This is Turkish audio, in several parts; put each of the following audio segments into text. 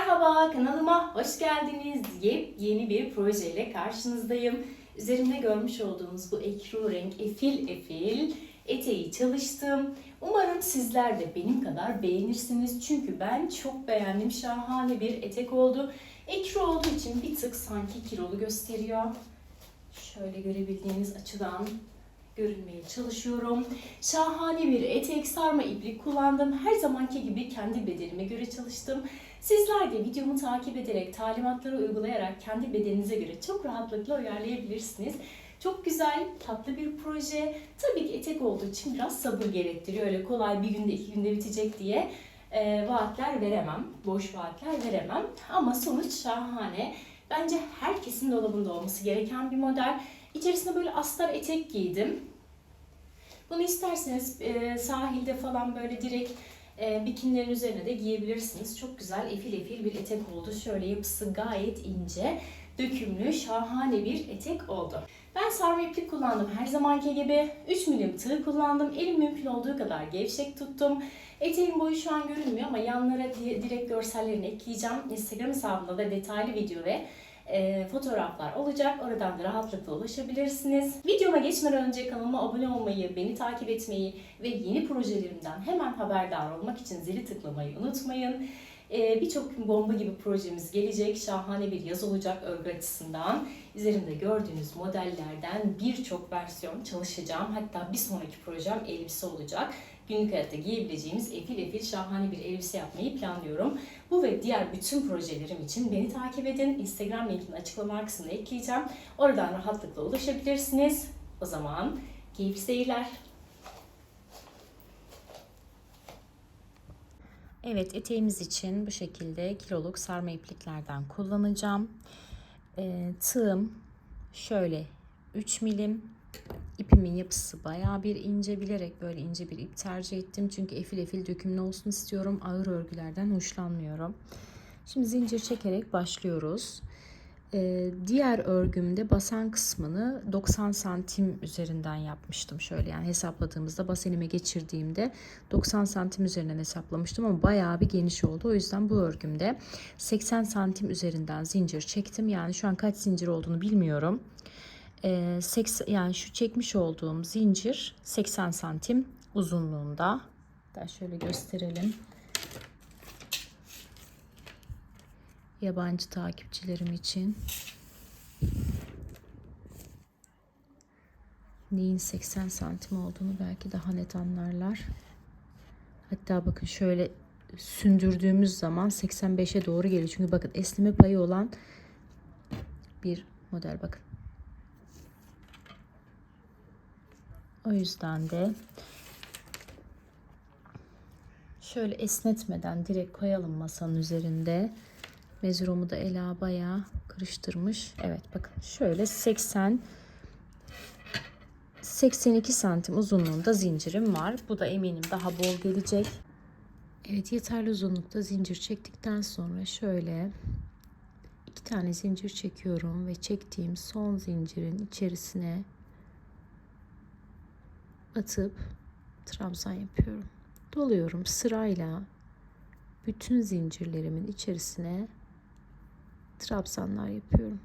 Merhaba, kanalıma hoş geldiniz. Yeni bir projeyle karşınızdayım. Üzerimde görmüş olduğunuz bu ekru renk efil efil eteği çalıştım. Umarım sizler de benim kadar beğenirsiniz. Çünkü ben çok beğendim. Şahane bir etek oldu. Ekru olduğu için bir tık sanki kilolu gösteriyor. Şöyle görebildiğiniz açıdan görünmeye çalışıyorum. Şahane bir etek, sarma iplik kullandım. Her zamanki gibi kendi bedenime göre çalıştım. Sizler de videomu takip ederek, talimatları uygulayarak kendi bedeninize göre çok rahatlıkla uyarlayabilirsiniz. Çok güzel, tatlı bir proje. Tabii ki etek olduğu için biraz sabır gerektiriyor. Öyle kolay bir günde, 2 günde bitecek diye vaatler veremem. Boş vaatler veremem. Ama sonuç şahane. Bence herkesin dolabında olması gereken bir model. İçerisine böyle astar etek giydim. Bunu isterseniz sahilde falan böyle direkt bikinilerin üzerine de giyebilirsiniz. Çok güzel efil efil bir etek oldu. Şöyle yapısı gayet ince, dökümlü, şahane bir etek oldu. Ben sarma iplik kullandım her zamanki gibi. 3 milim tığ kullandım. Elim mümkün olduğu kadar gevşek tuttum. Eteğin boyu şu an görünmüyor ama yanlara direkt görsellerini ekleyeceğim. Instagram hesabımda da detaylı video ve fotoğraflar olacak. Oradan da rahatlıkla ulaşabilirsiniz. Videoma geçmeden önce kanalıma abone olmayı, beni takip etmeyi ve yeni projelerimden hemen haberdar olmak için zili tıklamayı unutmayın. Birçok bomba gibi projemiz gelecek. Şahane bir yaz olacak örgü açısından. Üzerimde gördüğünüz modellerden birçok versiyon çalışacağım. Hatta bir sonraki projem elbise olacak. Günlük hayatta giyebileceğimiz efil efil şahane bir elbise yapmayı planlıyorum. Bu ve diğer bütün projelerim için beni takip edin. Instagram linkini açıklama kısmına ekleyeceğim. Oradan rahatlıkla ulaşabilirsiniz. O zaman keyifli seyirler. Evet, eteğimiz için bu şekilde kiloluk sarma ipliklerden kullanacağım. Tığım şöyle 3 milim. İpimin yapısı bayağı bir ince, bilerek böyle ince bir ip tercih ettim. Çünkü efil efil dökümlü olsun istiyorum. Ağır örgülerden hoşlanmıyorum. Şimdi zincir çekerek başlıyoruz. Diğer örgümde basen kısmını 90 santim üzerinden yapmıştım. Şöyle yani hesapladığımızda basenime geçirdiğimde 90 santim üzerinden hesaplamıştım ama bayağı bir geniş oldu. O yüzden bu örgümde 80 santim üzerinden zincir çektim. Yani şu an kaç zincir olduğunu bilmiyorum. Yani şu çekmiş olduğum zincir 80 santim uzunluğunda. Hatta şöyle gösterelim. Yabancı takipçilerim için. Neyin 80 santim olduğunu belki daha net anlarlar. Hatta bakın şöyle sündürdüğümüz zaman 85'e doğru geliyor. Çünkü bakın esneme payı olan bir model bakın. O yüzden de şöyle esnetmeden direkt koyalım masanın üzerinde. Mezurumu da Ela bayağı karıştırmış. Evet bakın şöyle 82 santim uzunluğunda zincirim var. Bu da eminim daha bol gelecek. Evet, yeterli uzunlukta zincir çektikten sonra şöyle 2 tane zincir çekiyorum ve çektiğim son zincirin içerisine atıp trabzan yapıyorum. Doluyorum sırayla bütün zincirlerimin içerisine trabzanlar yapıyorum.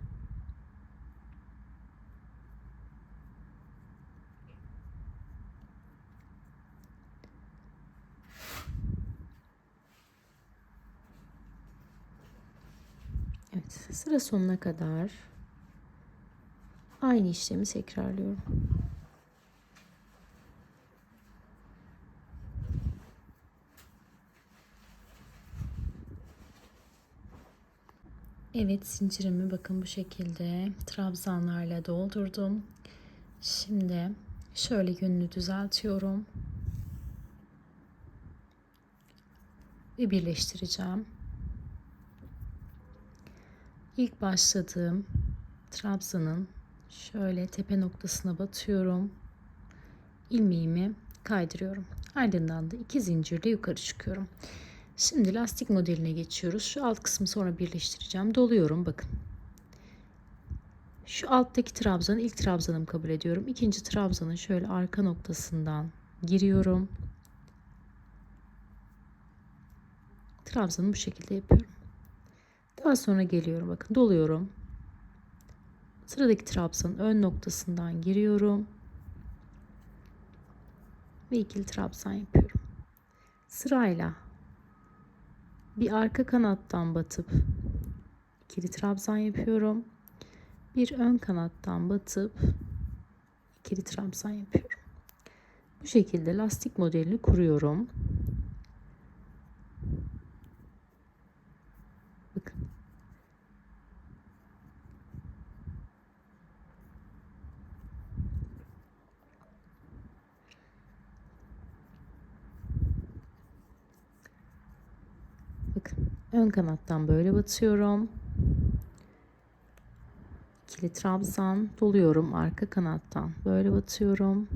Evet, sıra sonuna kadar aynı işlemi tekrarlıyorum. Evet, zincirimi bakın bu şekilde trabzanlarla doldurdum. Şimdi şöyle yönünü düzeltiyorum ve birleştireceğim. İlk başladığım trabzanın şöyle tepe noktasına batıyorum. İlmeğimi kaydırıyorum. Ardından da 2 zincirle yukarı çıkıyorum. Şimdi lastik modeline geçiyoruz. Şu alt kısmı sonra birleştireceğim. Doluyorum bakın. Şu alttaki trabzanı ilk trabzanım kabul ediyorum. İkinci trabzanın şöyle arka noktasından giriyorum. Trabzanı bu şekilde yapıyorum. Daha sonra geliyorum, bakın doluyorum. Sıradaki trabzanın ön noktasından giriyorum ve ikili trabzan yapıyorum. Sırayla bir arka kanattan batıp ikili trabzan yapıyorum. Bir ön kanattan batıp ikili trabzan yapıyorum. Bu şekilde lastik modelini kuruyorum. Bakın. Bakın. Ön kanattan böyle batıyorum. İkili trabzan doluyorum arka kanattan. Böyle batıyorum.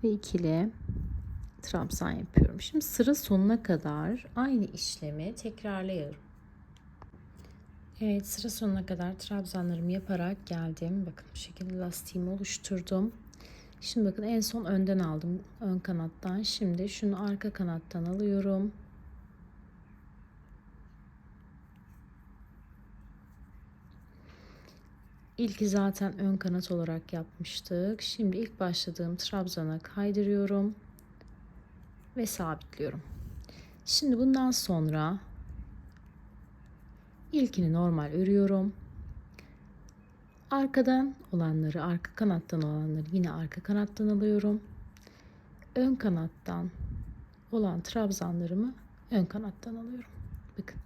Ve ikili trabzan yapıyorum. Şimdi sıra sonuna kadar aynı işlemi tekrarlıyorum. Evet, sıra sonuna kadar trabzanlarımı yaparak geldim. Bakın bu şekilde lastiğimi oluşturdum. Şimdi bakın en son önden aldım, ön kanattan. Şimdi şunu arka kanattan alıyorum. İlki zaten ön kanat olarak yapmıştık. Şimdi ilk başladığım trabzana kaydırıyorum ve sabitliyorum. Şimdi bundan sonra ilkini normal örüyorum. Arkadan olanları, arka kanattan olanları yine arka kanattan alıyorum. Ön kanattan olan trabzanlarımı ön kanattan alıyorum. Bakın.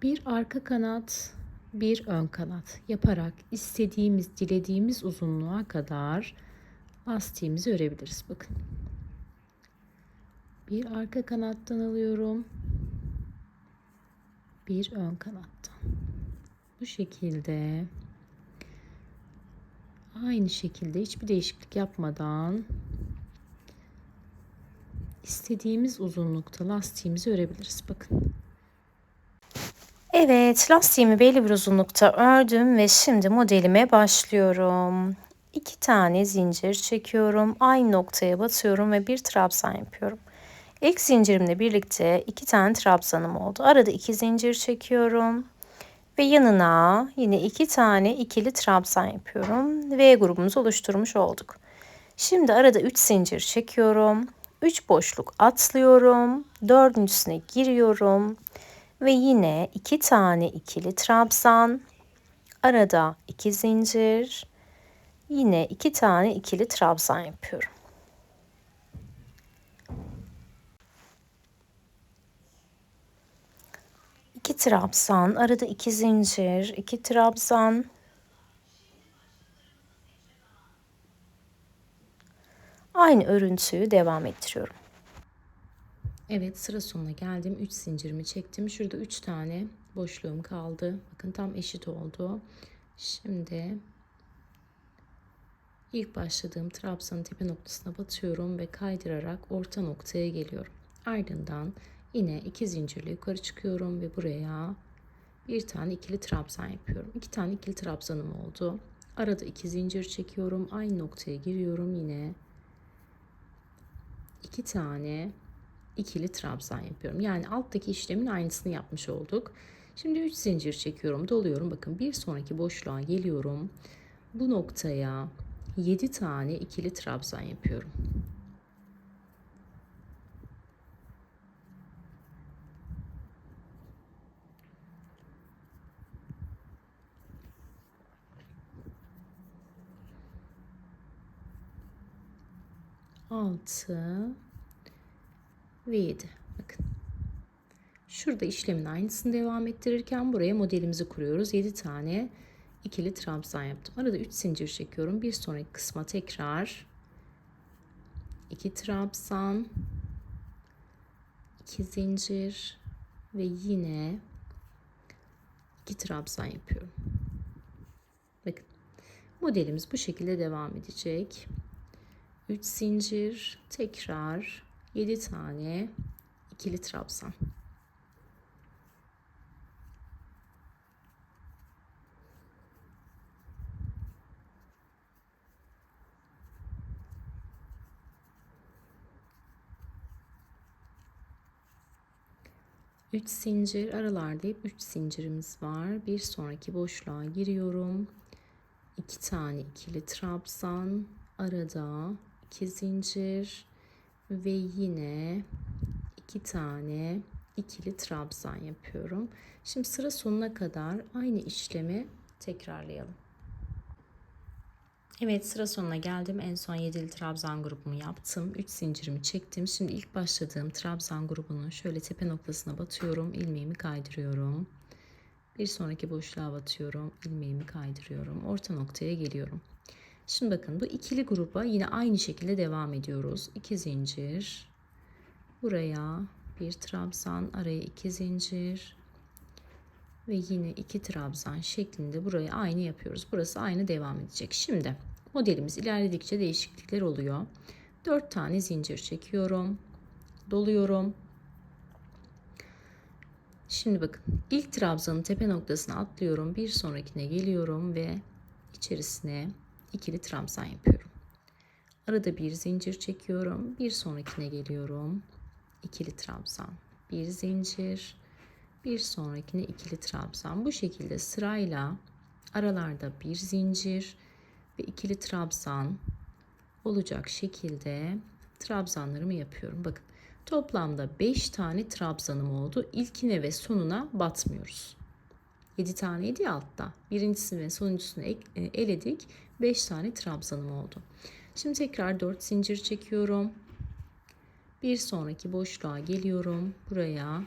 Bir arka kanat, bir ön kanat yaparak istediğimiz, dilediğimiz uzunluğa kadar lastiğimizi örebiliriz. Bakın. Bir arka kanattan alıyorum. Bir ön kanattan. Bu şekilde aynı şekilde hiçbir değişiklik yapmadan istediğimiz uzunlukta lastiğimizi örebiliriz. Bakın. Evet, lastiğimi belli bir uzunlukta ördüm ve şimdi modelime başlıyorum. 2 tane zincir çekiyorum. Aynı noktaya batıyorum ve bir trabzan yapıyorum. İlk zincirimle birlikte 2 tane trabzanım oldu. Arada 2 zincir çekiyorum. Ve yanına yine 2 tane ikili trabzan yapıyorum. V grubumuzu oluşturmuş olduk. Şimdi arada 3 zincir çekiyorum. 3 boşluk atlıyorum. Dördüncüsüne giriyorum. Ve yine 2 tane ikili trabzan. Arada 2 zincir. Yine 2 tane ikili trabzan yapıyorum. İki trabzan, arada 2 zincir, 2 trabzan. Aynı örüntüyü devam ettiriyorum. Evet, sıra sonuna geldim. 3 zincirimi çektim. Şurada 3 tane boşluğum kaldı. Bakın tam eşit oldu. Şimdi ilk başladığım trabzanın tepe noktasına batıyorum ve kaydırarak orta noktaya geliyorum. Ardından yine 2 zincirle yukarı çıkıyorum ve buraya bir tane ikili trabzan yapıyorum. 2 tane ikili trabzanım oldu. Arada 2 zincir çekiyorum. Aynı noktaya giriyorum yine. 2 tane ikili trabzan yapıyorum. Yani alttaki işlemin aynısını yapmış olduk. Şimdi 3 zincir çekiyorum, doluyorum. Bakın bir sonraki boşluğa geliyorum. Bu noktaya 7 tane ikili trabzan yapıyorum. Altı ve 7. Bakın. Şurada işlemin aynısını devam ettirirken buraya modelimizi kuruyoruz. 7 tane ikili trabzan yaptım. Arada 3 zincir çekiyorum. Bir sonraki kısma tekrar 2 trabzan, 2 zincir ve yine 2 trabzan yapıyorum. Bakın. Modelimiz bu şekilde devam edecek. 3 zincir, tekrar 7 tane ikili trabzan. 3 zincir, aralarda hep 3 zincirimiz var. Bir sonraki boşluğa giriyorum. 2 tane ikili trabzan, arada 2 zincir ve yine 2 tane ikili trabzan yapıyorum. Şimdi sıra sonuna kadar aynı işlemi tekrarlayalım. Evet, sıra sonuna geldim. En son 7'li trabzan grubumu yaptım. 3 zincirimi çektim. Şimdi ilk başladığım trabzan grubunun şöyle tepe noktasına batıyorum. İlmeğimi kaydırıyorum. Bir sonraki boşluğa batıyorum. İlmeğimi kaydırıyorum. Orta noktaya geliyorum. Şimdi bakın, bu ikili gruba yine aynı şekilde devam ediyoruz. 2 zincir. Buraya bir trabzan, araya 2 zincir. Ve yine 2 trabzan şeklinde burayı aynı yapıyoruz. Burası aynı devam edecek. Şimdi modelimiz ilerledikçe değişiklikler oluyor. 4 tane zincir çekiyorum. Doluyorum. Şimdi bakın, ilk trabzanın tepe noktasına atlıyorum. Bir sonrakine geliyorum ve içerisine ikili trabzan yapıyorum. Arada bir zincir çekiyorum. Bir sonrakine geliyorum. İkili trabzan. Bir zincir. Bir sonrakine ikili trabzan. Bu şekilde sırayla aralarda bir zincir ve ikili trabzan olacak şekilde trabzanlarımı yapıyorum. Bakın, toplamda 5 tane trabzanım oldu. İlkine ve sonuna batmıyoruz. 7 taneydi ya altta. Birincisini ve sonuncusunu eledik. 5 tane trabzanım oldu. Şimdi tekrar 4 zincir çekiyorum. Bir sonraki boşluğa geliyorum. Buraya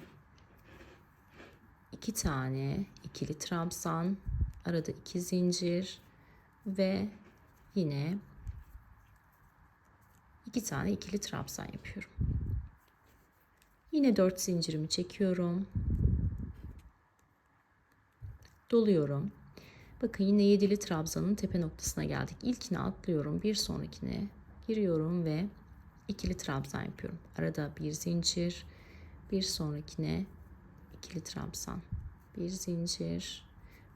2 tane ikili trabzan, arada 2 zincir ve yine 2 tane ikili trabzan yapıyorum. Yine 4 zincirimi çekiyorum. Doluyorum. Bakın, yine 7'li trabzanın tepe noktasına geldik. İlkine atlıyorum, bir sonrakine giriyorum ve ikili trabzan yapıyorum. Arada bir zincir, bir sonrakine ikili trabzan, bir zincir.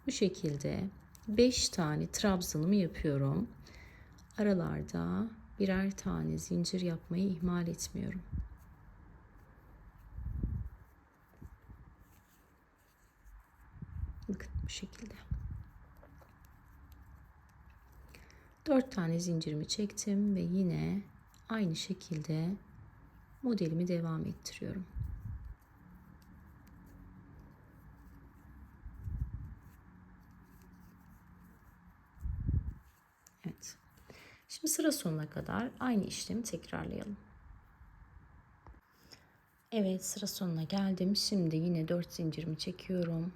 Bu şekilde 5 tane trabzanımı yapıyorum. Aralarda birer tane zincir yapmayı ihmal etmiyorum. Bakın, bu şekilde. 4 tane zincirimi çektim ve yine aynı şekilde modelimi devam ettiriyorum. Evet. Şimdi sıra sonuna kadar aynı işlemi tekrarlayalım. Evet, sıra sonuna geldim. Şimdi yine 4 zincirimi çekiyorum.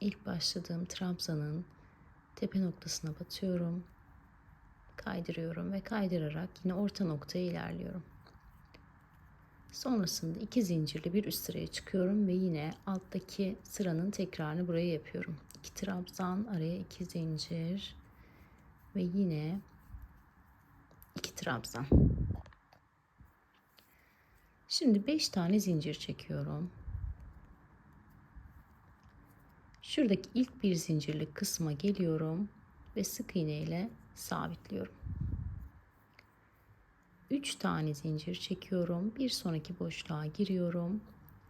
İlk başladığım trabzanın tepe noktasına batıyorum. Kaydırıyorum ve kaydırarak yine orta noktaya ilerliyorum. Sonrasında 2 zincirli bir üst sıraya çıkıyorum ve yine alttaki sıranın tekrarını buraya yapıyorum. 2 trabzan, araya 2 zincir ve yine 2 trabzan. Şimdi 5 tane zincir çekiyorum. Şuradaki ilk bir zincirlik kısma geliyorum ve sık iğne ile sabitliyorum. 3 tane zincir çekiyorum. Bir sonraki boşluğa giriyorum.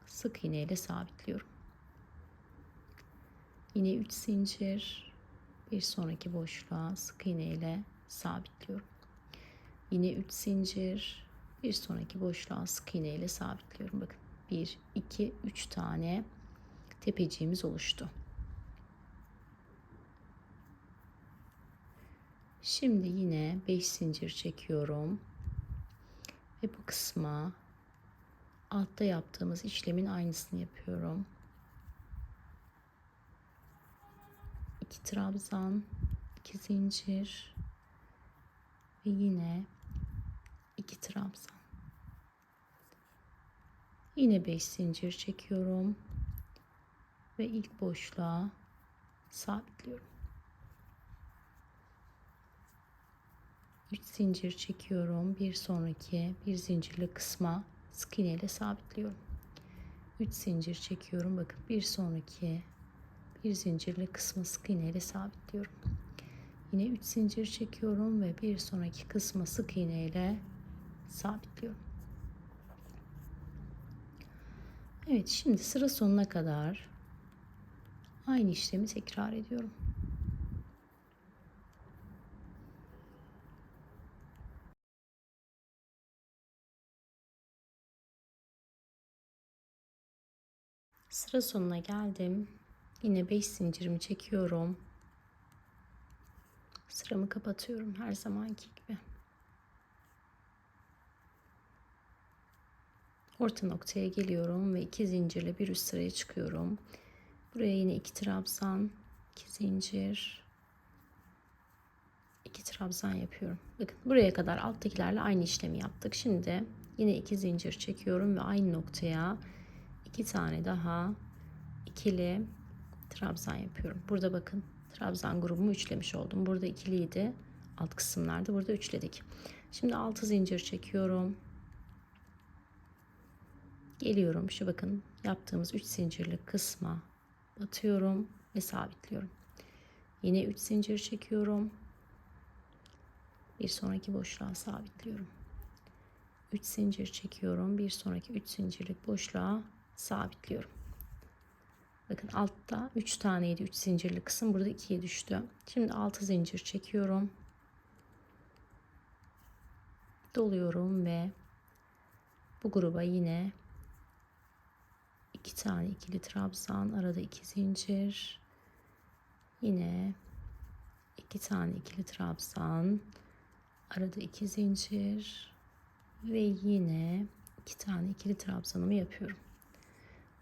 Sık iğne ile sabitliyorum. Yine 3 zincir. Bir sonraki boşluğa sık iğne ile sabitliyorum. Yine 3 zincir. Bir sonraki boşluğa sık iğne ile sabitliyorum. Bakın, 1, 2, 3 tane tepeciğimiz oluştu. Şimdi yine 5 zincir çekiyorum. Ve bu kısma altta yaptığımız işlemin aynısını yapıyorum. 2 trabzan, 2 zincir ve yine 2 trabzan. Yine 5 zincir çekiyorum ve ilk boşluğa sabitliyorum. 3 zincir çekiyorum. Bir sonraki bir zincirli kısma sık iğne ile sabitliyorum. 3 zincir çekiyorum. Bakın, bir sonraki bir zincirli kısma sık iğne ile sabitliyorum. Yine 3 zincir çekiyorum ve bir sonraki kısma sık iğne ile sabitliyorum. Evet, şimdi sıra sonuna kadar aynı işlemi tekrar ediyorum. Sıra sonuna geldim. Yine 5 zincirimi çekiyorum. Sıramı kapatıyorum her zamanki gibi. Orta noktaya geliyorum ve 2 zincirle bir üst sıraya çıkıyorum. Buraya yine 2 trabzan, 2 zincir, 2 trabzan yapıyorum. Bakın buraya kadar alttakilerle aynı işlemi yaptık. Şimdi yine 2 zincir çekiyorum ve aynı noktaya 2 tane daha ikili trabzan yapıyorum. Burada bakın trabzan grubumu üçlemiş oldum. Burada ikiliydi alt kısımlarda, burada üçledik. Şimdi 6 zincir çekiyorum. Geliyorum şu bakın yaptığımız 3 zincirlik kısma batıyorum ve sabitliyorum. Yine 3 zincir çekiyorum. Bir sonraki boşluğa sabitliyorum. 3 zincir çekiyorum. Bir sonraki 3 zincirlik boşluğa sabitliyorum. Bakın altta 3 taneydi 3 zincirlik kısım, burada 2'ye düştü. Şimdi 6 zincir çekiyorum. Doluyorum ve bu gruba yine 2 tane ikili trabzan, arada 2 zincir, yine 2 tane ikili trabzan, arada 2 zincir ve yine 2 tane ikili trabzanımı yapıyorum.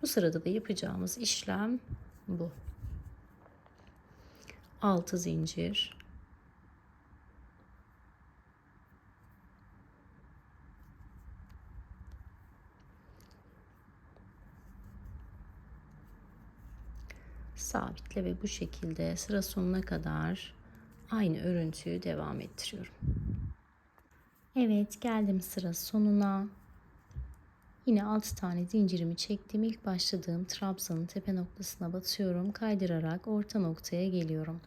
Bu sırada da yapacağımız işlem bu. 6 zincir, sabitle ve bu şekilde sıra sonuna kadar aynı örüntüyü devam ettiriyorum. Evet, geldim sıra sonuna. Yine 6 tane zincirimi çektim. İlk başladığım trabzanın tepe noktasına batıyorum. Kaydırarak orta noktaya geliyorum.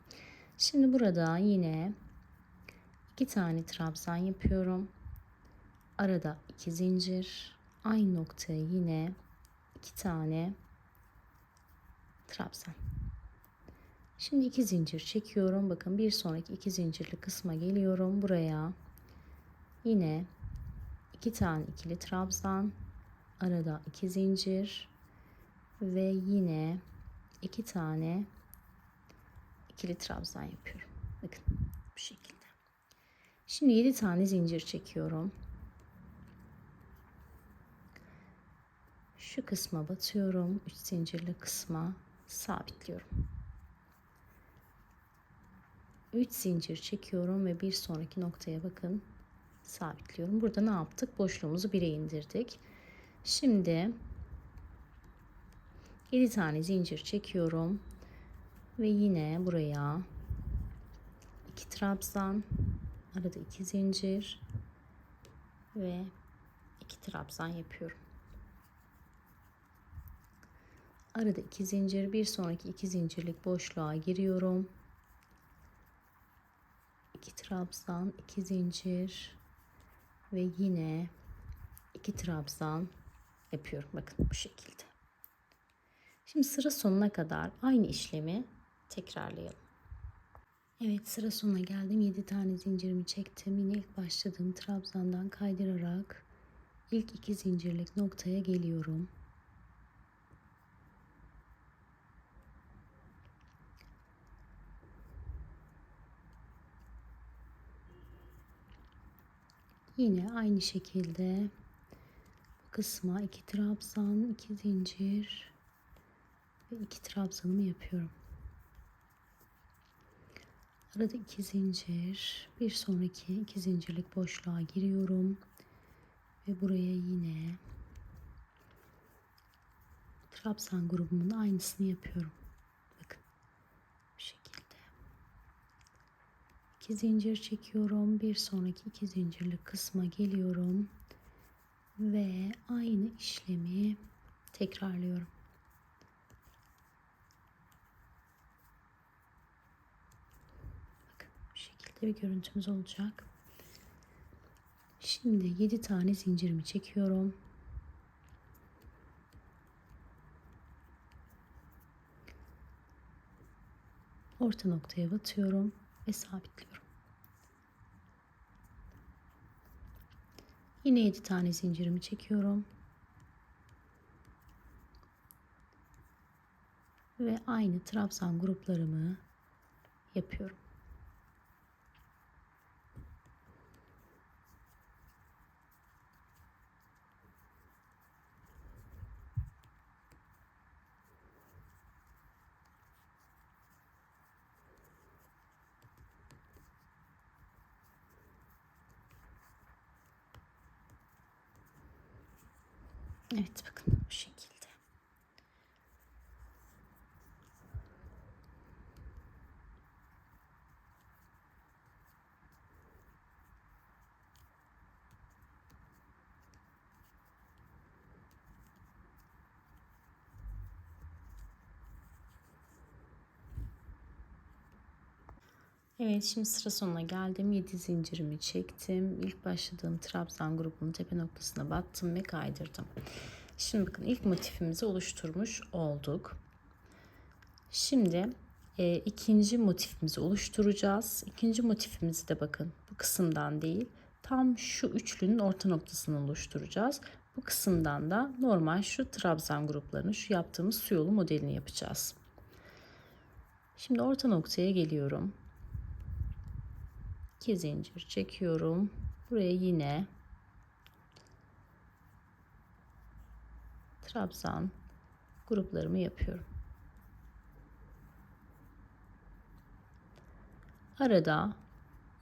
Şimdi burada yine 2 tane trabzan yapıyorum. Arada 2 zincir. Aynı noktaya yine 2 tane trabzan. Şimdi 2 zincir çekiyorum. Bakın bir sonraki 2 zincirli kısma geliyorum. Buraya yine 2 tane ikili trabzan, arada 2 zincir ve yine 2 tane ikili trabzan yapıyorum. Bakın bu şekilde. Şimdi 7 tane zincir çekiyorum. Şu kısma batıyorum. 3 zincirli kısma sabitliyorum. 3 zincir çekiyorum ve bir sonraki noktaya bakın sabitliyorum. Burada ne yaptık? Boşluğumuzu 1'e indirdik. Şimdi 7 tane zincir çekiyorum ve yine buraya 2 trabzan, arada 2 zincir ve 2 trabzan yapıyorum. Arada 2 zincir, bir sonraki 2 zincirlik boşluğa giriyorum. 2 trabzan, 2 zincir ve yine 2 trabzan yapıyorum. Bakın bu şekilde. Şimdi sıra sonuna kadar aynı işlemi tekrarlayalım. Evet, sıra sonuna geldim. 7 tane zincirimi çektim. Yine ilk başladığım trabzandan kaydırarak ilk 2 zincirlik noktaya geliyorum. Yine aynı şekilde bu kısma 2 trabzan, 2 zincir ve 2 trabzanımı yapıyorum. Arada 2 zincir, bir sonraki 2 zincirlik boşluğa giriyorum ve buraya yine trabzan grubumun aynısını yapıyorum. Bakın bu şekilde. 2 zincir çekiyorum, bir sonraki 2 zincirlik kısma geliyorum ve aynı işlemi tekrarlıyorum. Bakın bu şekilde bir görüntümüz olacak. Şimdi 7 tane zincirimi çekiyorum. Orta noktaya batıyorum ve sabitliyorum. Yine 7 tane zincirimi çekiyorum. Ve aynı trabzan gruplarımı yapıyorum. Evet, bakın bu şekilde. Evet, şimdi sıra sonuna geldim. 7 zincirimi çektim. İlk başladığım trabzan grubunun tepe noktasına battım ve kaydırdım. Şimdi bakın, ilk motifimizi oluşturmuş olduk. Şimdi ikinci motifimizi oluşturacağız. İkinci motifimizi de bakın bu kısımdan değil, tam şu üçlünün orta noktasını oluşturacağız. Bu kısımdan da normal şu trabzan gruplarını, şu yaptığımız su yolu modelini yapacağız. Şimdi orta noktaya geliyorum. 2 zincir çekiyorum. Buraya yine trabzan gruplarımı yapıyorum. Arada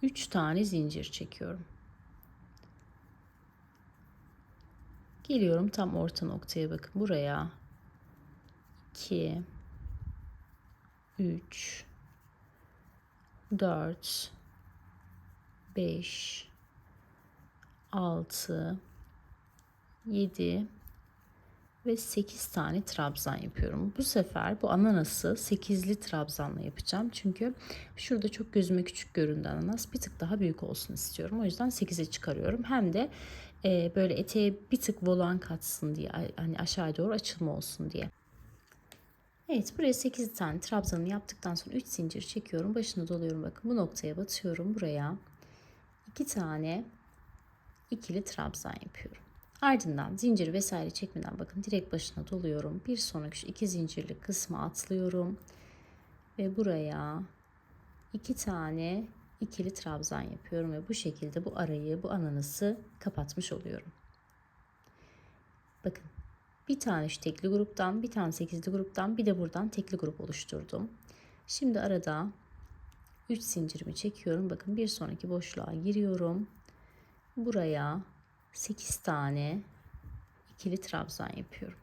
3 tane zincir çekiyorum. Geliyorum tam orta noktaya, bakın buraya 2 3 4 5 6 7 ve 8 tane trabzan yapıyorum. Bu sefer bu ananası 8'li trabzanla yapacağım. Çünkü şurada çok gözüme küçük göründü ananas. Bir tık daha büyük olsun istiyorum. O yüzden 8'e çıkarıyorum. Hem de böyle eteğe bir tık volan katsın diye, hani aşağı doğru açılma olsun diye. Evet, buraya 8 tane trabzanı yaptıktan sonra 3 zincir çekiyorum. Başına doluyorum, bakın bu noktaya batıyorum. Buraya 2 tane ikili trabzan yapıyorum. Ardından zincir vesaire çekmeden bakın direkt başına doluyorum. Bir sonraki şu 2 zincirli kısmı atlıyorum. Ve buraya 2 tane ikili trabzan yapıyorum. Ve bu şekilde bu arayı, bu ananası kapatmış oluyorum. Bakın, bir tane şu tekli gruptan, bir tane 8'li gruptan, bir de buradan tekli grup oluşturdum. Şimdi arada 3 zincirimi çekiyorum. Bakın bir sonraki boşluğa giriyorum. Buraya 8 tane ikili trabzan yapıyorum.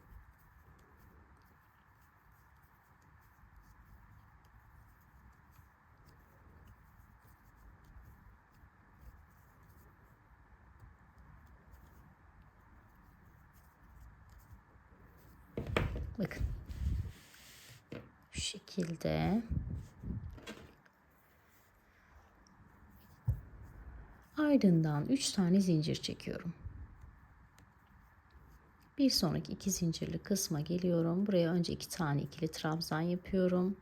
Bakın şu şekilde. Ardından 3 tane zincir çekiyorum. Bir sonraki 2 zincirli kısma geliyorum. Buraya önce 2 tane ikili trabzan yapıyorum.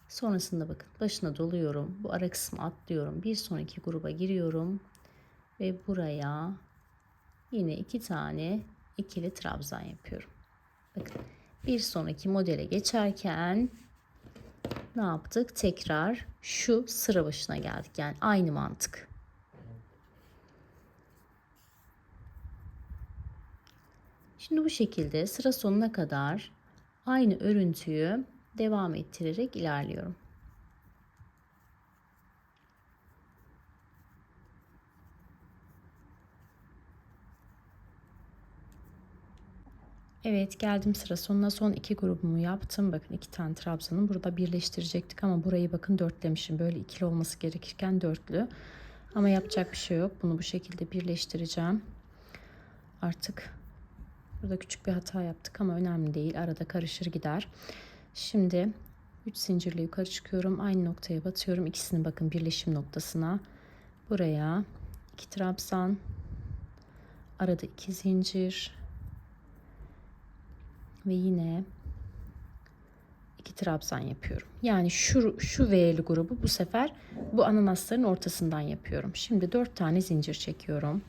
Sonrasında bakın başına doluyorum. Bu ara kısmı atlıyorum. Bir sonraki gruba giriyorum. Ve buraya yine 2 tane ikili trabzan yapıyorum. Bakın, bir sonraki modele geçerken ne yaptık? Tekrar şu sıra başına geldik. Yani aynı mantık. Şimdi bu şekilde sıra sonuna kadar aynı örüntüyü devam ettirerek ilerliyorum. Evet, geldim sıra sonuna. Son 2 grubumu yaptım. Bakın 2 tane trabzanı burada birleştirecektik ama burayı bakın dörtlemişim. Böyle ikili olması gerekirken dörtlü. Ama yapacak bir şey yok. Bunu bu şekilde birleştireceğim. Artık burada küçük bir hata yaptık ama önemli değil. Arada karışır gider. Şimdi 3 zincirle yukarı çıkıyorum. Aynı noktaya batıyorum. İkisini bakın birleşim noktasına. Buraya 2 trabzan. Arada 2 zincir. Ve yine 2 trabzan yapıyorum. Yani şu V'li grubu bu sefer bu ananasların ortasından yapıyorum. Şimdi 4 tane zincir çekiyorum.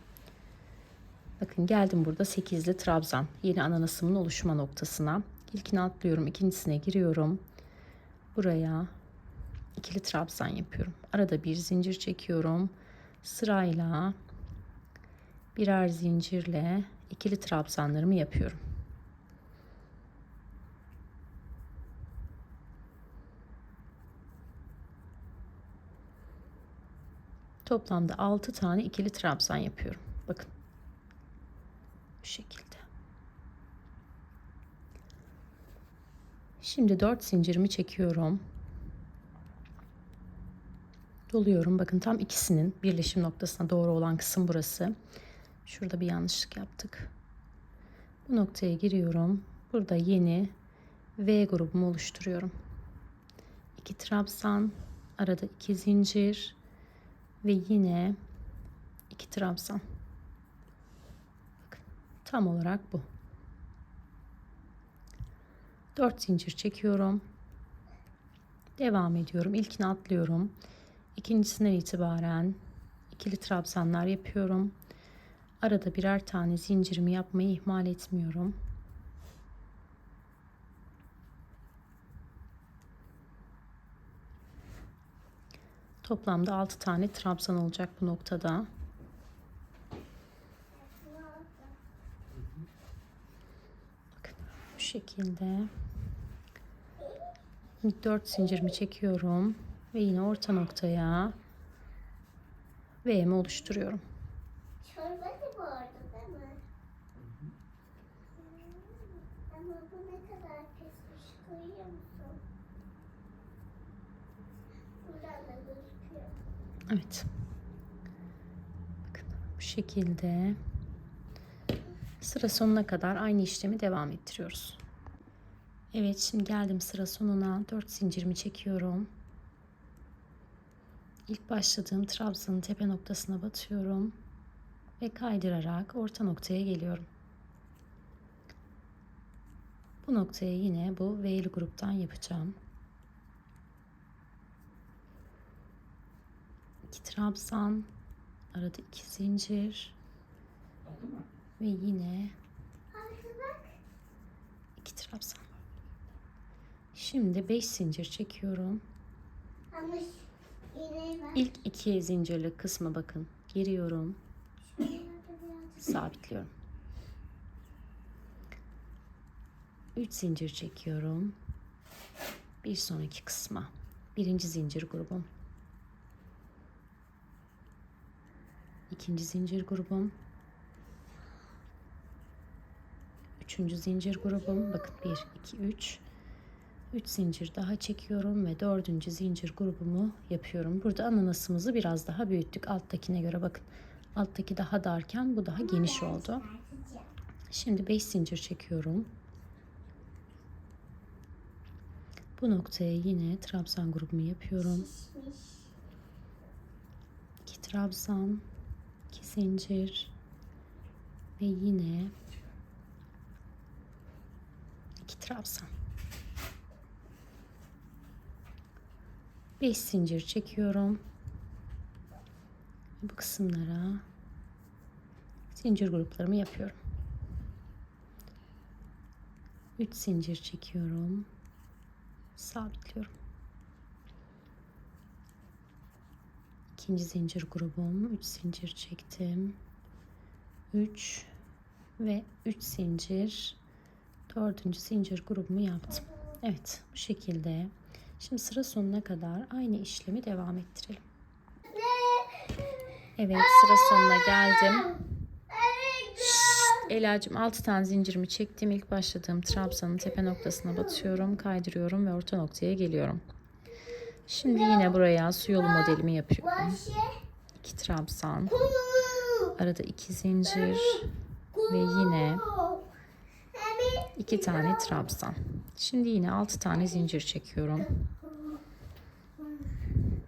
Bakın geldim burada 8'li trabzan. Yeni ananasımın oluşma noktasına. İlkini atlıyorum, ikincisine giriyorum. Buraya ikili trabzan yapıyorum. Arada bir zincir çekiyorum. Sırayla birer zincirle ikili trabzanlarımı yapıyorum. Toplamda 6 tane ikili trabzan yapıyorum. Bakın. Bu şekilde. Şimdi 4 zincirimi çekiyorum. Doluyorum. Bakın tam ikisinin birleşim noktasına doğru olan kısım burası. Şurada bir yanlışlık yaptık. Bu noktaya giriyorum. Burada yeni V grubumu oluşturuyorum. 2 trabzan, arada 2 zincir ve yine 2 trabzan. Bakın, tam olarak bu. 4 zincir çekiyorum. Devam ediyorum. İlkini atlıyorum. İkincisinden itibaren ikili trabzanlar yapıyorum. Arada birer tane zincirimi yapmayı ihmal etmiyorum. Toplamda 6 tane trabzan olacak bu noktada. Bakın bu şekilde. 4 zincirimi çekiyorum ve yine orta noktaya V'mi oluşturuyorum. Çorba da bu arada değil mi? Ama bu ne kadar kesmiş, koyuyor musun? Buradan da gözüküyor. Evet. Bakın bu şekilde sıra sonuna kadar aynı işlemi devam ettiriyoruz. Evet, şimdi geldim sıra sonuna. 4 zincirimi çekiyorum. İlk başladığım trabzanın tepe noktasına batıyorum ve kaydırarak orta noktaya geliyorum. Bu noktaya yine bu V'li gruptan yapacağım. 2 trabzan, arada 2 zincir ve yine 2 trabzan. Şimdi 5 zincir çekiyorum. Ama yine var. İlk 2 zincirli kısma bakın. Giriyorum. Sabitliyorum. 3 zincir çekiyorum. Bir sonraki kısma. Birinci zincir grubum. İkinci zincir grubum. Üçüncü zincir grubum. Bakın 1, 2, 3. 3 zincir daha çekiyorum ve 4. zincir grubumu yapıyorum. Burada ananasımızı biraz daha büyüttük alttakine göre. Bakın alttaki daha darken bu daha geniş oldu. Şimdi 5 zincir çekiyorum. Bu noktaya yine trabzan grubumu yapıyorum. 2 trabzan, 2 zincir ve yine 2 trabzan. 5 zincir çekiyorum. Bu kısımlara zincir gruplarımı yapıyorum. 3 zincir çekiyorum. Sabitliyorum. İkinci zincir grubum. 3 zincir çektim. 3 ve 3 zincir. 4. zincir grubumu yaptım. Evet, bu şekilde. Şimdi sıra sonuna kadar aynı işlemi devam ettirelim. Evet, sıra sonuna geldim. Ela'cığım 6 tane zincirimi çektim. İlk başladığım trabzanın tepe noktasına batıyorum, kaydırıyorum ve orta noktaya geliyorum. Şimdi yine buraya su yolu modelimi yapıyorum. 2 trabzan, arada 2 zincir ve yine 2 tane trabzan. Şimdi yine 6 tane zincir çekiyorum.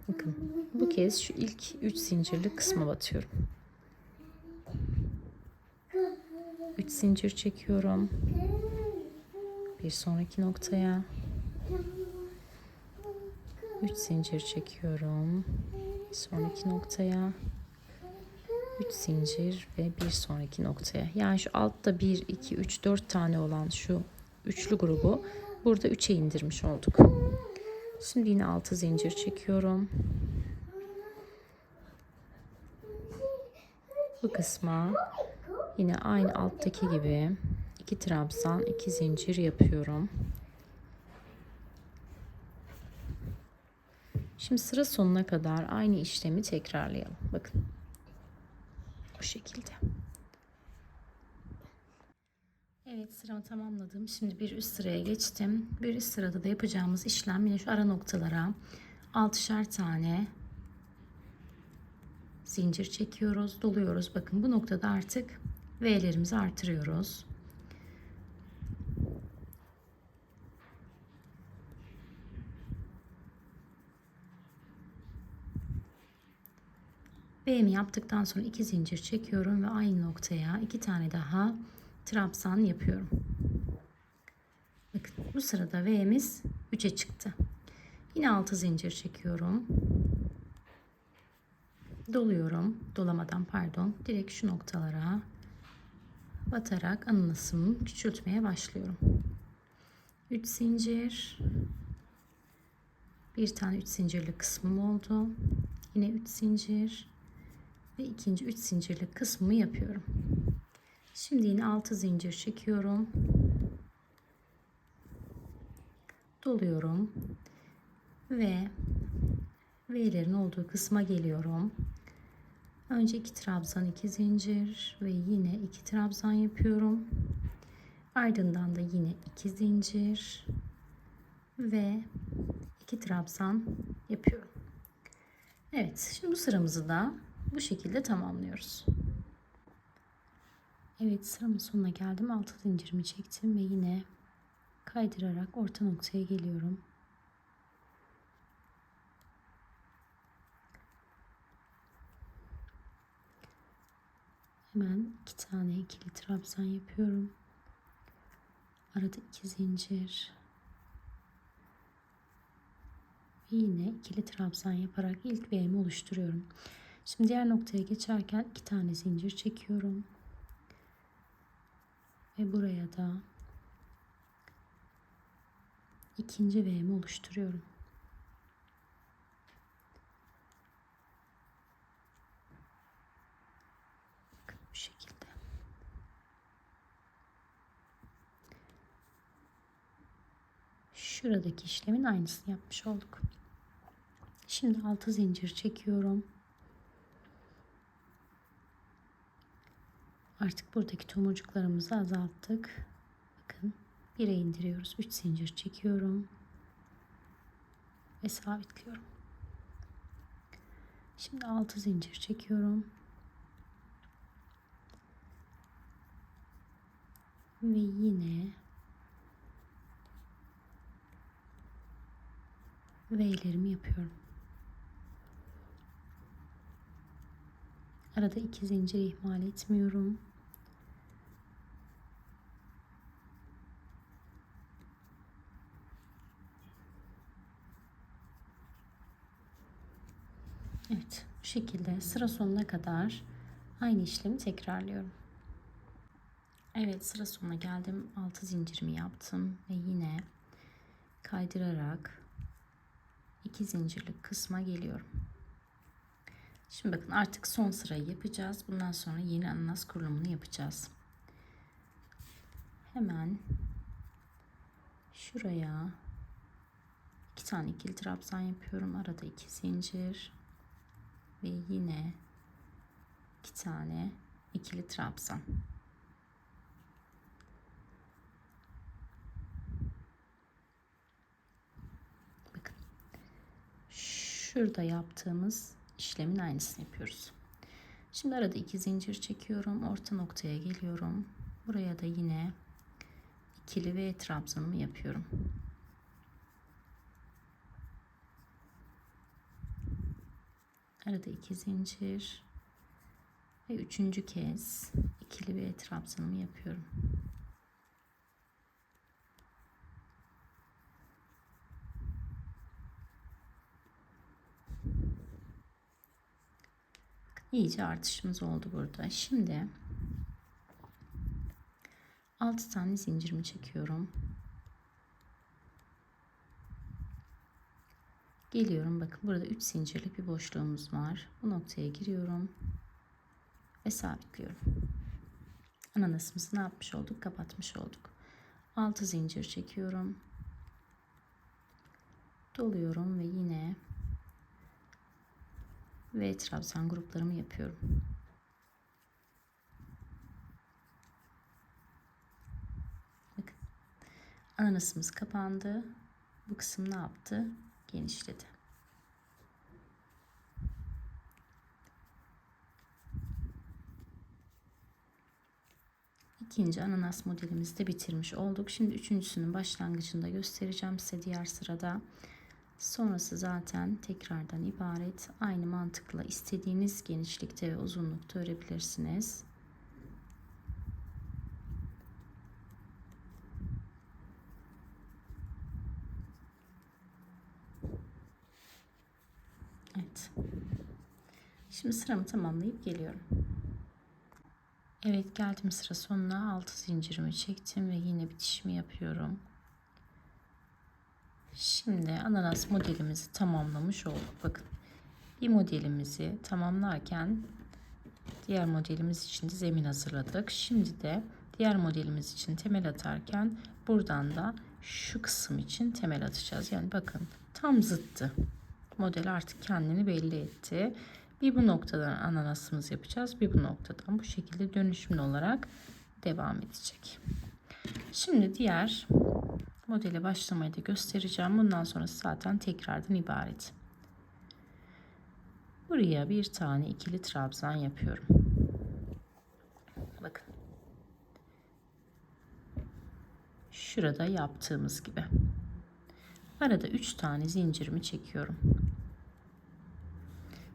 Bakın bu kez şu ilk 3 zincirli kısma batıyorum. 3 zincir çekiyorum. Bir sonraki noktaya 3 zincir çekiyorum. Sonraki noktaya 3 zincir ve bir sonraki noktaya. Yani şu altta 1, 2, 3, 4 tane olan şu üçlü grubu burada 3'e indirmiş olduk. Şimdi yine 6 zincir çekiyorum. Bu kısma yine aynı alttaki gibi 2 trabzan, 2 zincir yapıyorum. Şimdi sıra sonuna kadar aynı işlemi tekrarlayalım. Bakın. Bu şekilde. Evet, sıramı tamamladım. Şimdi bir üst sıraya geçtim. Bir üst sırada da yapacağımız işlem yine şu ara noktalara 6'şer tane zincir çekiyoruz, doluyoruz. Bakın bu noktada artık V'lerimizi artırıyoruz. V'mi yaptıktan sonra 2 zincir çekiyorum ve aynı noktaya 2 tane daha trabzan yapıyorum. Bakın bu sırada V'miz 3'e çıktı. Yine 6 zincir çekiyorum. Doluyorum. Dolamadan pardon. Direkt şu noktalara batarak ananasımı küçültmeye başlıyorum. 3 zincir. Bir tane 3 zincirli kısmım oldu. Yine 3 zincir ve ikinci 3 zincirli kısmımı yapıyorum. Şimdi yine 6 zincir çekiyorum. Doluyorum ve V'lerin olduğu kısma geliyorum. Önce 2 trabzan, 2 zincir ve yine 2 trabzan yapıyorum. Ardından da yine 2 zincir ve 2 trabzan yapıyorum. Evet, şimdi bu sıramızı da bu şekilde tamamlıyoruz. Evet, sıramın sonuna geldim. 6 zincirimi çektim ve yine kaydırarak orta noktaya geliyorum. Hemen 2 tane ikili trabzan yapıyorum. Arada 2 zincir. Ve yine ikili trabzan yaparak ilk V'mi oluşturuyorum. Şimdi diğer noktaya geçerken 2 tane zincir çekiyorum. Ve buraya da ikinci V'mi oluşturuyorum. Bakın bu şekilde. Şuradaki işlemin aynısını yapmış olduk. Şimdi 6 zincir çekiyorum. Artık buradaki tomurcuklarımızı azalttık. Bakın 1'e indiriyoruz. 3 zincir çekiyorum. Ve sabitliyorum. Şimdi 6 zincir çekiyorum. Ve yine V'lerimi yapıyorum. Arada 2 zincir ihmal etmiyorum. Evet, bu şekilde sıra sonuna kadar aynı işlemi tekrarlıyorum. Evet, sıra sonuna geldim. 6 zincirimi yaptım ve yine kaydırarak 2 zincirlik kısma geliyorum. Şimdi bakın artık son sırayı yapacağız. Bundan sonra yeni ananas kurulumunu yapacağız. Hemen şuraya 2 tane ikili trabzan yapıyorum. Arada 2 zincir ve yine 2 tane ikili trabzan. Bakın. Şurada yaptığımız işlemin aynısını yapıyoruz. Şimdi arada 2 zincir çekiyorum. Orta noktaya geliyorum. Buraya da yine ikili ve trabzanımı yapıyorum. Arada 2 zincir ve üçüncü kez ikili ve trabzanımı yapıyorum. İyice artışımız oldu burada. Şimdi 6 tane zincirimi çekiyorum. Geliyorum, bakın burada 3 zincirlik bir boşluğumuz var. Bu noktaya giriyorum ve sabitliyorum. Ananasımızı ne yapmış olduk? Kapatmış olduk. 6 zincir çekiyorum. Doluyorum ve yine ve trabzan gruplarımı yapıyorum. Bakın, ananasımız kapandı. Bu kısım ne yaptı? Genişledi. İkinci ananas modelimizi de bitirmiş olduk. Şimdi üçüncüsünün başlangıcında göstereceğim size diğer sırada. Sonrası zaten tekrardan ibaret. Aynı mantıkla istediğiniz genişlikte ve uzunlukta örebilirsiniz. Evet. Şimdi sıramı tamamlayıp geliyorum. Evet, geldim sıra sonuna. 6 zincirimi çektim ve yine bitişimi yapıyorum. Şimdi ananas modelimizi tamamlamış olduk. Bakın, bir modelimizi tamamlarken diğer modelimiz için de zemin hazırladık. Şimdi de diğer modelimiz için temel atarken buradan da şu kısım için temel atacağız. Yani bakın, tam zıttı. Model artık kendini belli etti. Bir bu noktadan ananasımızı yapacağız. Bir bu noktadan, bu şekilde dönüşümlü olarak devam edecek. Şimdi diğer modele başlamayı da göstereceğim. Bundan sonrası zaten tekrardan ibaret. Buraya bir tane ikili trabzan yapıyorum. Bakın. Şurada yaptığımız gibi. Arada 3 tane zincirimi çekiyorum.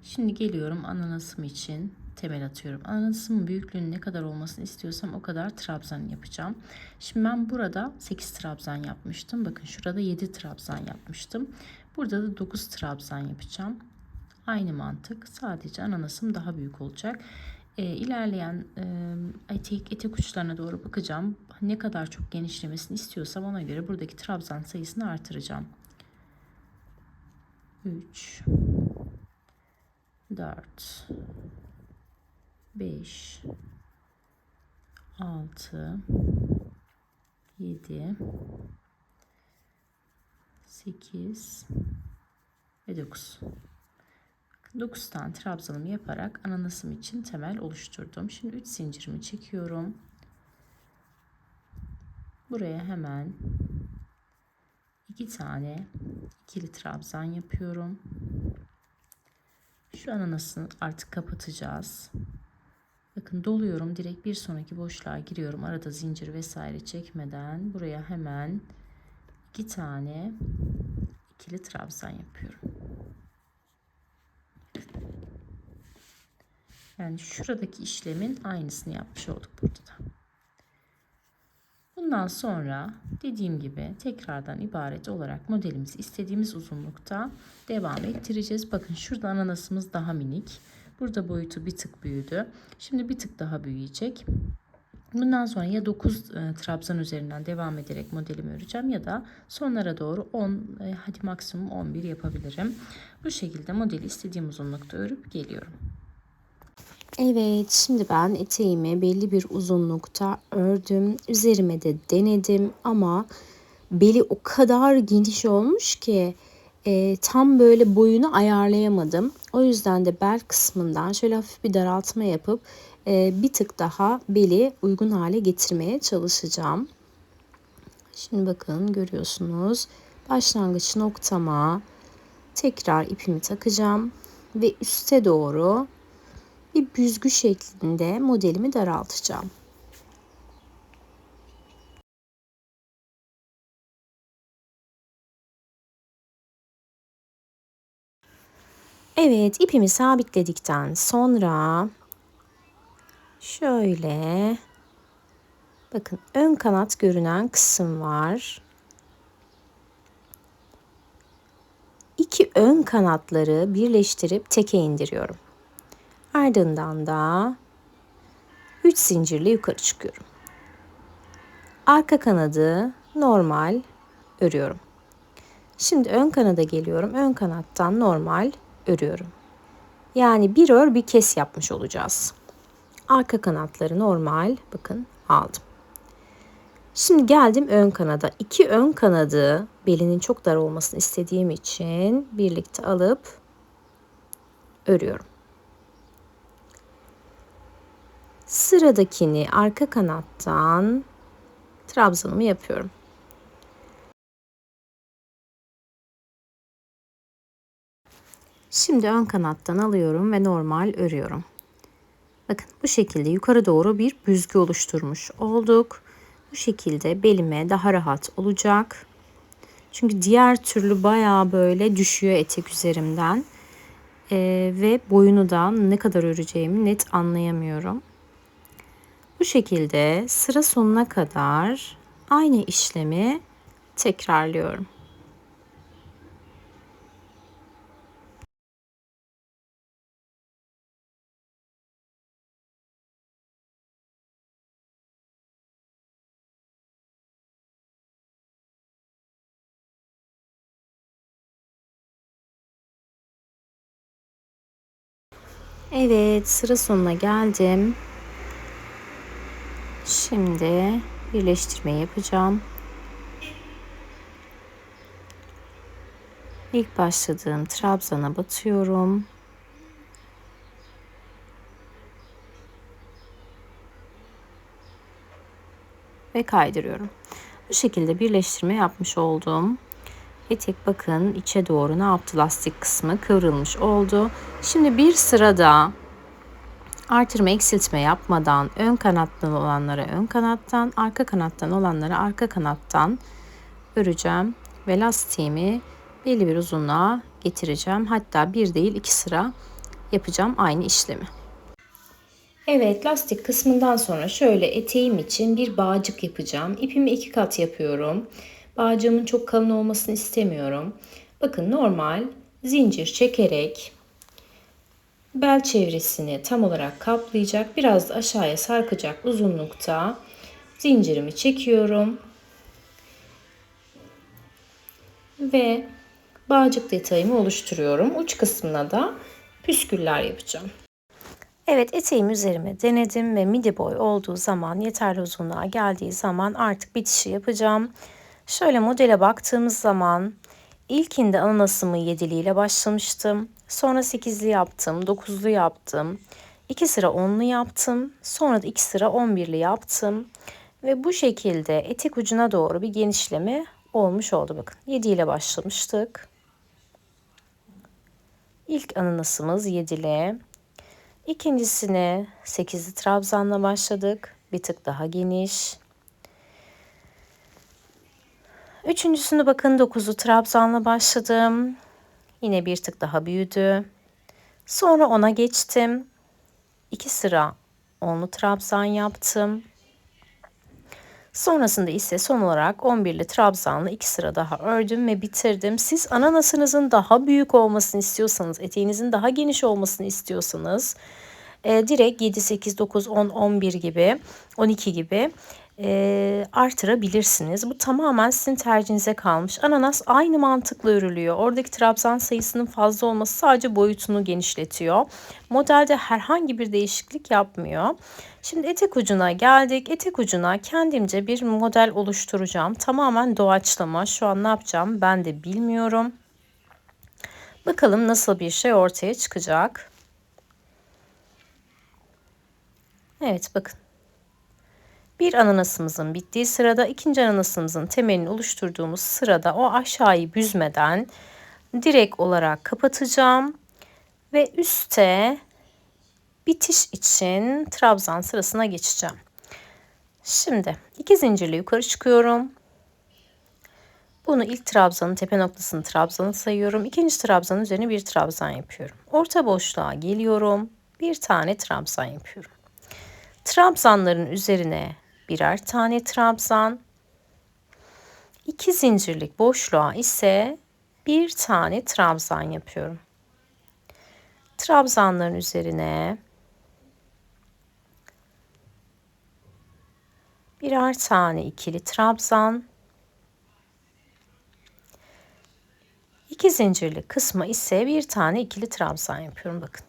Şimdi geliyorum, ananasım için temel atıyorum. Ananasımın büyüklüğünün ne kadar olmasını istiyorsam o kadar trabzan yapacağım. Şimdi ben burada 8 trabzan yapmıştım. Bakın, şurada 7 trabzan yapmıştım. Burada da 9 trabzan yapacağım. Aynı mantık, sadece ananasım daha büyük olacak. İlerleyen etek uçlarına doğru bakacağım. Ne kadar çok genişlemesini istiyorsam ona göre buradaki trabzan sayısını artıracağım. 3 4 5 6 7 8 ve 9. 9 tane trabzanımı yaparak ananasım için temel oluşturdum. Şimdi 3 zincirimi çekiyorum. Buraya hemen 2 tane ikili trabzan yapıyorum. Şu ananasını artık kapatacağız. Bakın, doluyorum, direkt bir sonraki boşluğa giriyorum. Arada zincir vesaire çekmeden buraya hemen 2 tane ikili trabzan yapıyorum. Yani şuradaki işlemin aynısını yapmış olduk burada da. Bundan sonra dediğim gibi tekrardan ibaret olarak modelimizi istediğimiz uzunlukta devam ettireceğiz. Bakın, şurada ananasımız daha minik. Burada boyutu bir tık büyüdü. Şimdi bir tık daha büyüyecek. Bundan sonra ya 9 trabzan üzerinden devam ederek modelimi öreceğim ya da sonlara doğru 10, hadi maksimum 11 yapabilirim. Bu şekilde modeli istediğim uzunlukta örüp geliyorum. Evet, şimdi ben eteğimi belli bir uzunlukta ördüm. Üzerime de denedim ama beli o kadar geniş olmuş ki tam böyle boyunu ayarlayamadım. O yüzden de bel kısmından şöyle hafif bir daraltma yapıp bir tık daha beli uygun hale getirmeye çalışacağım. Şimdi bakın, görüyorsunuz. Başlangıç noktama tekrar ipimi takacağım ve üste doğru bir büzgü şeklinde modelimi daraltacağım. Evet, ipimi sabitledikten sonra şöyle, bakın, ön kanat görünen kısım var. İki ön kanatları birleştirip teke indiriyorum. Ardından da 3 zincirle yukarı çıkıyorum. Arka kanadı normal örüyorum. Şimdi ön kanada geliyorum. Ön kanattan normal örüyorum. Yani bir ör bir kes yapmış olacağız. Arka kanatları normal bakın aldım. Şimdi geldim ön kanada. 2 ön kanadı belinin çok dar olmasını istediğim için birlikte alıp örüyorum. Sıradakini arka kanattan trabzanımı yapıyorum. Şimdi ön kanattan alıyorum ve normal örüyorum. Bakın bu şekilde yukarı doğru bir büzgü oluşturmuş olduk. Bu şekilde belime daha rahat olacak. Çünkü diğer türlü bayağı böyle düşüyor etek üzerimden. Ve boyunu da ne kadar öreceğimi net anlayamıyorum. Bu şekilde sıra sonuna kadar aynı işlemi tekrarlıyorum. Evet, sıra sonuna geldim. Şimdi birleştirme yapacağım. İlk başladığım trabzana batıyorum. Ve kaydırıyorum. Bu şekilde birleştirme yapmış oldum. Etek bakın içe doğru ne yaptı? Lastik kısmı kıvrılmış oldu. Şimdi bir sırada artırma eksiltme yapmadan ön kanattan olanlara ön kanattan, arka kanattan olanlara arka kanattan öreceğim ve lastiğimi belli bir uzunluğa getireceğim. Hatta bir değil 2 sıra yapacağım aynı işlemi. Evet, lastik kısmından sonra şöyle eteğim için bir bağcık yapacağım. İpimi 2 kat yapıyorum. Bağcığımın çok kalın olmasını istemiyorum. Bakın normal zincir çekerek bel çevresini tam olarak kaplayacak, biraz da aşağıya sarkacak uzunlukta zincirimi çekiyorum. Ve bağcık detayımı oluşturuyorum. Uç kısmına da püsküller yapacağım. Evet, eteğimi üzerime denedim ve midi boy olduğu zaman, yeterli uzunluğa geldiği zaman artık bitişi yapacağım. Şöyle modele baktığımız zaman ilkinde ananasımı 7'li ile başlamıştım. Sonra 8'li yaptım, 9'lu yaptım. 2 sıra 10'lu yaptım. Sonra da 2 sıra 11'li yaptım. Ve bu şekilde etek ucuna doğru bir genişleme olmuş oldu. Bakın 7 ile başlamıştık. İlk ananasımız 7'li. İkincisine 8'li trabzanla başladık. Bir tık daha geniş. Üçüncüsünü bakın 9'lu trabzanla başladım. Yine bir tık daha büyüdü. Sonra 10'a geçtim. 2 sıra 10'lu trabzan yaptım. Sonrasında ise son olarak 11'li trabzanla 2 sıra daha ördüm ve bitirdim. Siz ananasınızın daha büyük olmasını istiyorsanız, eteğinizin daha geniş olmasını istiyorsanız direkt 7, 8, 9, 10, 11 gibi, 12 gibi artırabilirsiniz. Bu tamamen sizin tercihinize kalmış. Ananas aynı mantıkla örülüyor. Oradaki trabzan sayısının fazla olması sadece boyutunu genişletiyor. Modelde herhangi bir değişiklik yapmıyor. Şimdi etek ucuna geldik. Etek ucuna kendimce bir model oluşturacağım. Tamamen doğaçlama. Şu an ne yapacağım ben de bilmiyorum. Bakalım nasıl bir şey ortaya çıkacak. Evet bakın. Bir ananasımızın bittiği sırada, ikinci ananasımızın temelini oluşturduğumuz sırada o aşağıyı büzmeden direkt olarak kapatacağım ve üste bitiş için trabzan sırasına geçeceğim. Şimdi 2 zincirle yukarı çıkıyorum. Bunu ilk trabzanın tepe noktasını trabzanı sayıyorum. İkinci trabzanın üzerine bir trabzan yapıyorum. Orta boşluğa geliyorum. Bir tane trabzan yapıyorum. Trabzanların üzerine birer tane trabzan. 2 zincirlik boşluğa ise bir tane trabzan yapıyorum. Trabzanların üzerine birer tane ikili trabzan. 2 zincirli kısma ise bir tane ikili trabzan yapıyorum bakın.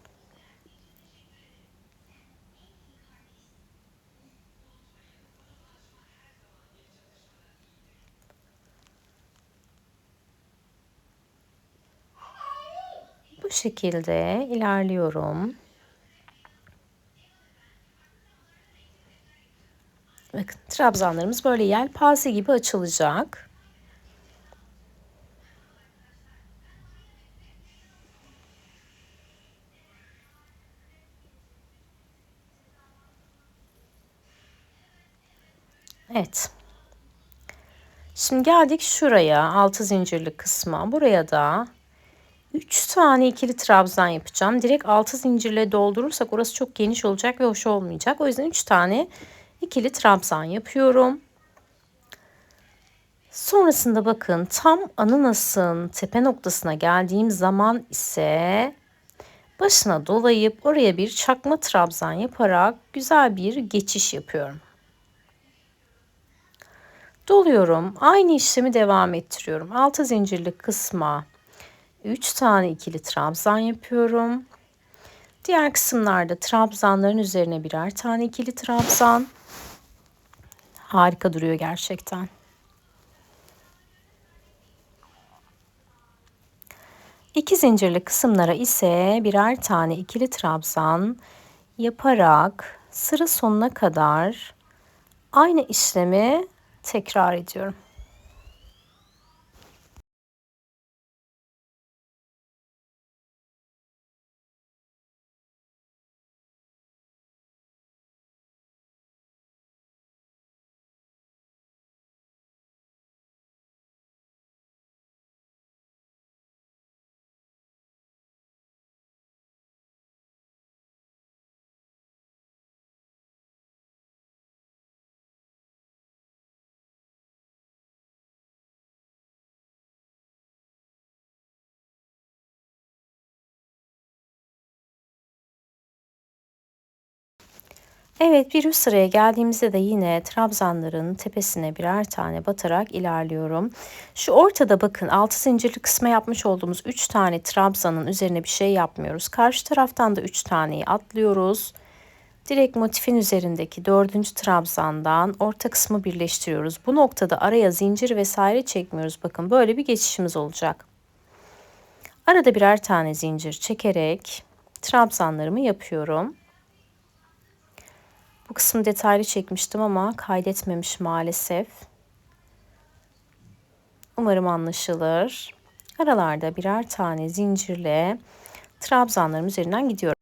Bu şekilde ilerliyorum. Bakın trabzanlarımız böyle yelpaze gibi açılacak. Evet. Şimdi geldik şuraya 6 zincirli kısma. Buraya da 3 tane ikili trabzan yapacağım. Direkt 6 zincirle doldurursak orası çok geniş olacak ve hoş olmayacak. O yüzden 3 tane ikili trabzan yapıyorum. Sonrasında bakın tam ananasın tepe noktasına geldiğim zaman ise başına dolayıp oraya bir çakma trabzan yaparak güzel bir geçiş yapıyorum. Doluyorum. Aynı işlemi devam ettiriyorum. 6 zincirli kısma 3 tane ikili trabzan yapıyorum. Diğer kısımlarda trabzanların üzerine birer tane ikili trabzan. Harika duruyor gerçekten. İki zincirli kısımlara ise birer tane ikili trabzan yaparak sıra sonuna kadar aynı işlemi tekrar ediyorum. Evet, bir üst sıraya geldiğimizde de yine trabzanların tepesine birer tane batarak ilerliyorum. Şu ortada bakın 6 zincirli kısma yapmış olduğumuz 3 tane trabzanın üzerine bir şey yapmıyoruz. Karşı taraftan da 3 taneyi atlıyoruz. Direkt motifin üzerindeki 4. trabzandan orta kısmı birleştiriyoruz. Bu noktada araya zincir vesaire çekmiyoruz. Bakın böyle bir geçişimiz olacak. Arada birer tane zincir çekerek trabzanlarımı yapıyorum. Bu kısmı detaylı çekmiştim ama kaydetmemiş maalesef. Umarım anlaşılır. Aralarda birer tane zincirle trabzanların üzerinden gidiyorum.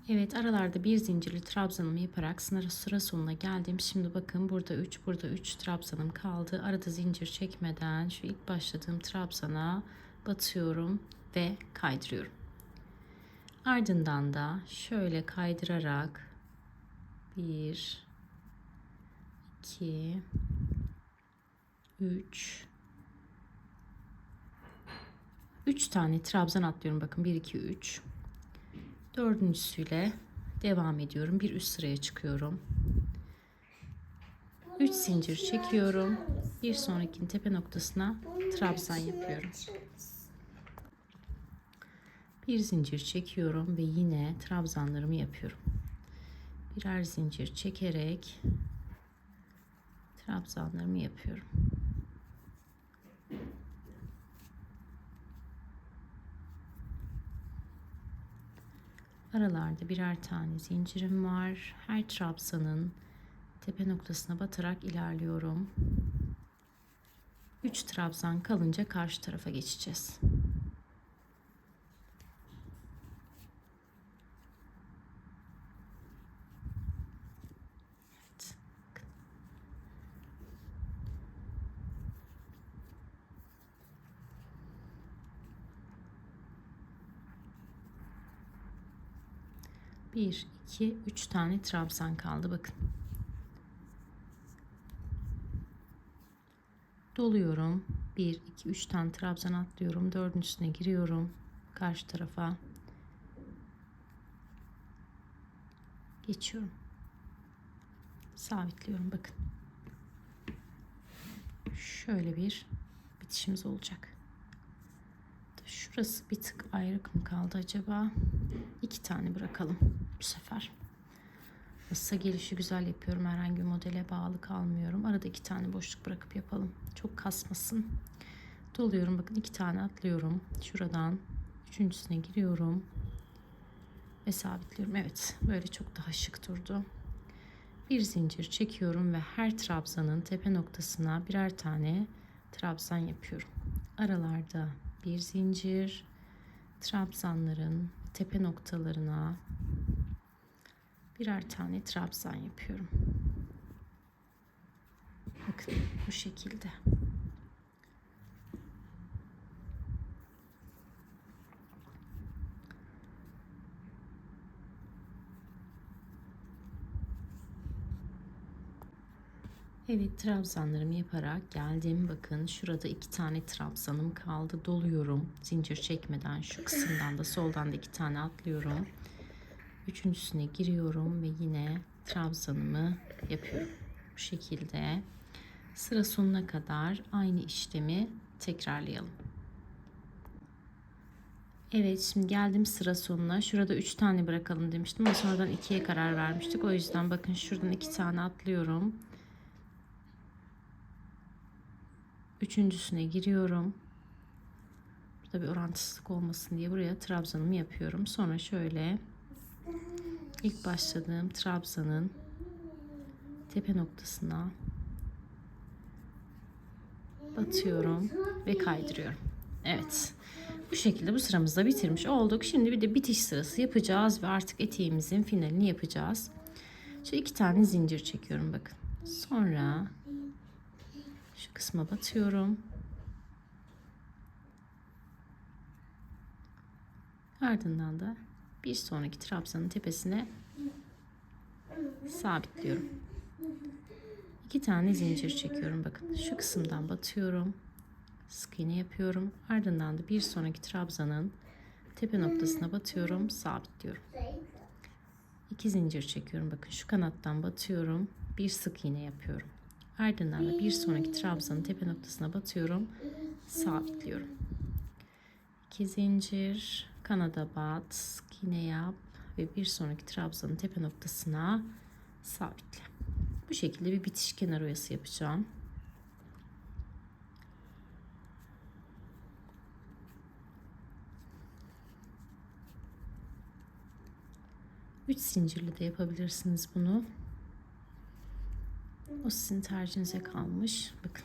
Evet, aralarda bir zincirli trabzanımı yaparak sıra sonuna geldim. Şimdi bakın burada 3, burada 3 trabzanım kaldı. Arada zincir çekmeden şu ilk başladığım trabzana batıyorum ve kaydırıyorum. Ardından da şöyle kaydırarak 1, 2, 3 tane trabzan atlıyorum. Bakın 1, 2, 3. Dördüncüsüyle devam ediyorum. Bir üst sıraya çıkıyorum. 3 zincir çekiyorum. Bir sonrakinin tepe noktasına trabzan yapıyorum. Bir zincir çekiyorum ve yine trabzanlarımı yapıyorum. Birer zincir çekerek trabzanlarımı yapıyorum. Aralarda birer tane zincirim var. Her trabzanın tepe noktasına batarak ilerliyorum. 3 trabzan kalınca karşı tarafa geçeceğiz. Evet. Bir, iki, üç tane trabzan kaldı. Bakın. Doluyorum. 1, 2, 3 tane trabzan atlıyorum. Dördüncüsüne giriyorum. Karşı tarafa geçiyorum. Sabitliyorum. Bakın. şöyle bir bitişimiz olacak. Şurası bir tık ayrık mı kaldı acaba? 2 tane bırakalım bu sefer. Nasılsa gelişi güzel yapıyorum. Herhangi bir modele bağlı kalmıyorum. Arada 2 tane boşluk bırakıp yapalım. Çok kasmasın. Doluyorum. Bakın 2 tane atlıyorum. Şuradan üçüncüsüne giriyorum. Ve sabitliyorum. Evet. Böyle çok daha şık durdu. Bir zincir çekiyorum ve her trabzanın tepe noktasına birer tane trabzan yapıyorum. Aralarda bir zincir, trabzanların tepe noktalarına birer tane trabzan yapıyorum. Bakın bu şekilde. Evet, trabzanlarımı yaparak geldim. Bakın şurada 2 tane trabzanım kaldı. Doluyorum. Zincir çekmeden şu kısımdan da soldan da 2 tane atlıyorum. Üçüncüsüne giriyorum ve yine trabzanımı yapıyorum. Bu şekilde sıra sonuna kadar aynı işlemi tekrarlayalım. Evet, şimdi geldim sıra sonuna. Şurada 3 tane bırakalım demiştim ama sonradan 2'ye karar vermiştik. O yüzden bakın şuradan 2 tane atlıyorum. Üçüncüsüne giriyorum. Burada bir orantısızlık olmasın diye buraya trabzanımı yapıyorum. Sonra şöyle ilk başladığım trabzanın tepe noktasına batıyorum ve kaydırıyorum. Evet. Bu şekilde bu sıramızda bitirmiş olduk. Şimdi bir de bitiş sırası yapacağız ve artık eteğimizin finalini yapacağız. Şu 2 tane zincir çekiyorum bakın. Sonra şu kısma batıyorum. Ardından da bir sonraki trabzanın tepesine sabitliyorum. 2 tane zincir çekiyorum bakın. Şu kısımdan batıyorum. Sık iğne yapıyorum. Ardından da bir sonraki trabzanın tepe noktasına batıyorum, sabitliyorum. 2 zincir çekiyorum bakın. Şu kanattan batıyorum. Bir sık iğne yapıyorum. Ardından da bir sonraki trabzanın tepe noktasına batıyorum, sabitliyorum. 2 zincir, kanada bat, sık iğne yap ve bir sonraki trabzanın tepe noktasına sabitle. Bu şekilde bir bitiş kenar oyası yapacağım. Üç zincirli de yapabilirsiniz bunu. O sizin tercihinize kalmış. Bakın.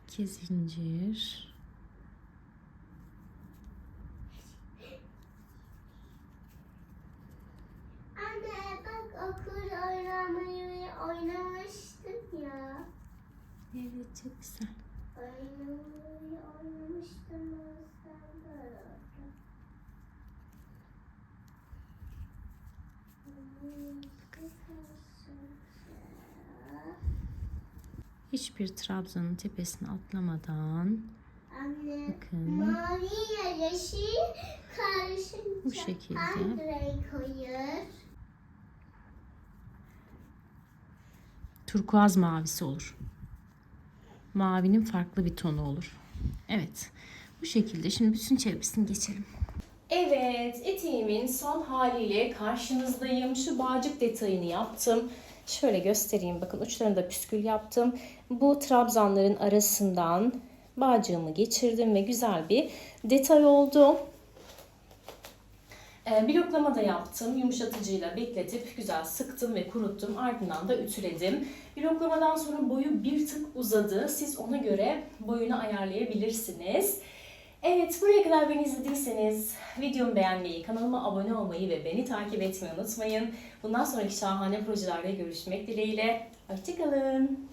İki zincir. Anne bak okul oynamıştım ya. Evet, çok güzel. Oynamıştım Hiçbir trabzanın tepesine atlamadan Anne, bakın mavi ile yeşil karışınca bu şekilde hangi renk olur? turkuaz mavisi olur. Mavinin farklı bir tonu olur. Evet. Bu şekilde şimdi bütün çevresini geçelim. Evet, eteğimin son haliyle karşınızdayım. Şu bağcık detayını yaptım. Şöyle göstereyim. Bakın uçlarını da püskül yaptım. Bu trabzanların arasından bağcığımı geçirdim ve güzel bir detay oldu. Bloklama da yaptım. Yumuşatıcıyla bekletip güzel sıktım ve kuruttum. Ardından da ütüledim. Bloklamadan sonra boyu bir tık uzadı. Siz ona göre boyunu ayarlayabilirsiniz. Evet, buraya kadar beni izlediyseniz videomu beğenmeyi, kanalıma abone olmayı ve beni takip etmeyi unutmayın. Bundan sonraki şahane projelerde görüşmek dileğiyle. Hoşça kalın.